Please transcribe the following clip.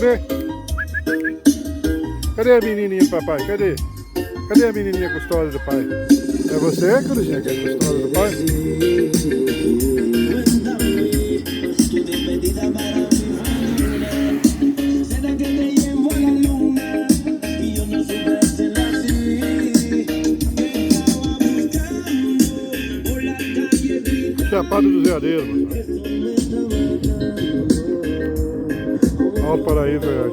bebê? Cadê a menininha do papai? Cadê? Cadê a menininha custosa do pai? É você, Cruzia, que é custosa do pai? Chapada do Zeadeiro, mano. Olha o paraíso, velho.